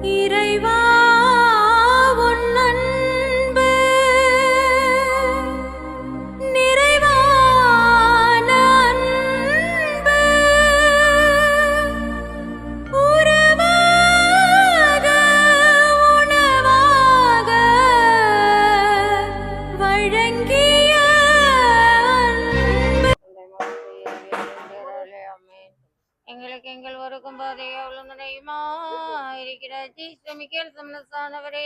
இறைவா உன் அன்பு நிறைவான அன்பு உறவாக உணவாக வழங்கிய அன்பு எங்களுக்கு எங்கள் ஒருக்கும் போதே அவ்வளவு நினைமா இருக்கிற ஜீஸ்மிக்கேல் சமனசானவரே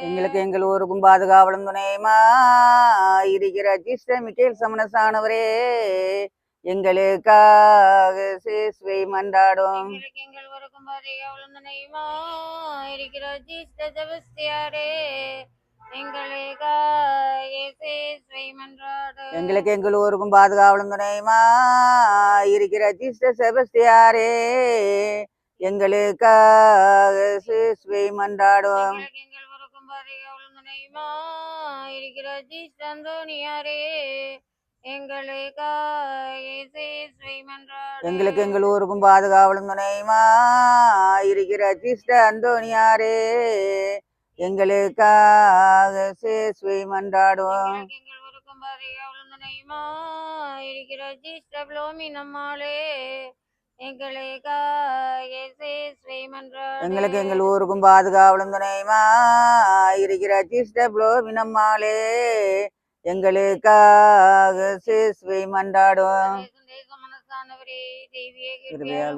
எங்களுக்கு எங்கள் ஊருக்கும் பாதுகாவலும் துணையுமா இருக்கிற ஜிஸ்டமிக்கேல் சமனசானவரே எங்களுக்காக சேஸ்வை மன்றாடும். எங்கள் ஊருக்கும் பாதுகாவலும் துணையுமா இருக்கிற ஜீஸ்ட ஜபஸ்தியாரே எங்களுக்கு எங்கள் ஊருக்கும் பாதுகாவலும் துணையுமா இருக்கிற ஜிஸ்ட செபஸ்தியாரே எங்களுக்காக சேஸ்வை மன்றாடும். எங்கள் ஊருக்கும் பாதுகாவலும் துணையுமா இருக்கிற ஜிஸ்ட அந்தோனியாரே எங்களுக்கு எங்கள் ஊருக்கும் பாதுகாவலும் துணையுமா இருக்கிற ஜிஸ்ட அந்தோனியாரே எங்களுக்காக சேஸ்வை மன்றாடுவோம். எங்களுக்கு எங்கள் ஊருக்கும் பாதுகாவலும் துணையுமா இருக்கிற ஜிஸ்டப்ளோமி நம்மாலே எங்களுக்காக சேஸ்வை மன்றாடுவோம்.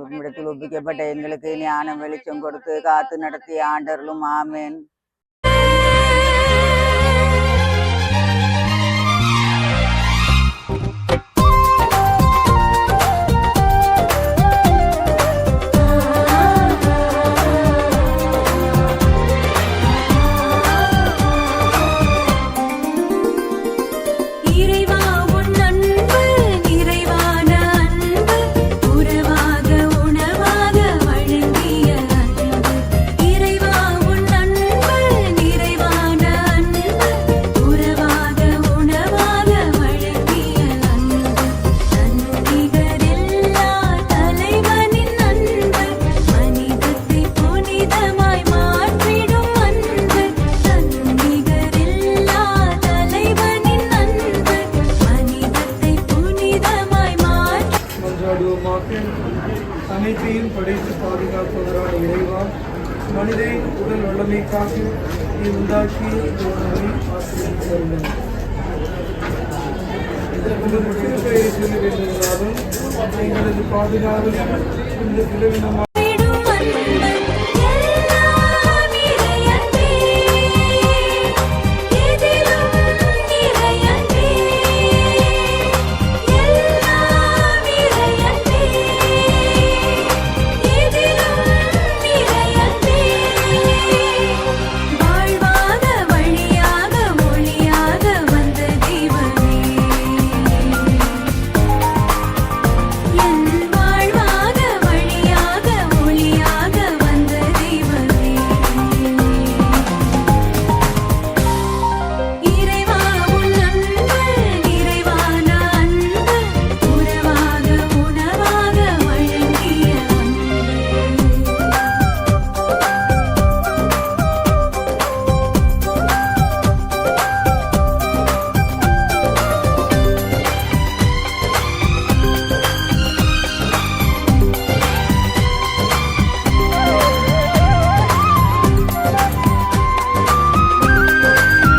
உம்மிடத்தில் ஒப்பிக்கப்பட்ட எங்களுக்கு ஞானம் வெளிச்சம் கொடுத்து காத்து நடத்திய ஆண்டவர்களும் ஆமேன். அனைத்தையும் படைத்து பாதுகாப்பவரான இறைவா, மனிதனின் உடல் வல்லமைக்காக நீ உண்டாக்கி ஆசிரியர் திருப்பெயரை சொல்ல வேண்டுவதாலும் எங்களது பாதுகாவலில் இந்த பிளவினமாக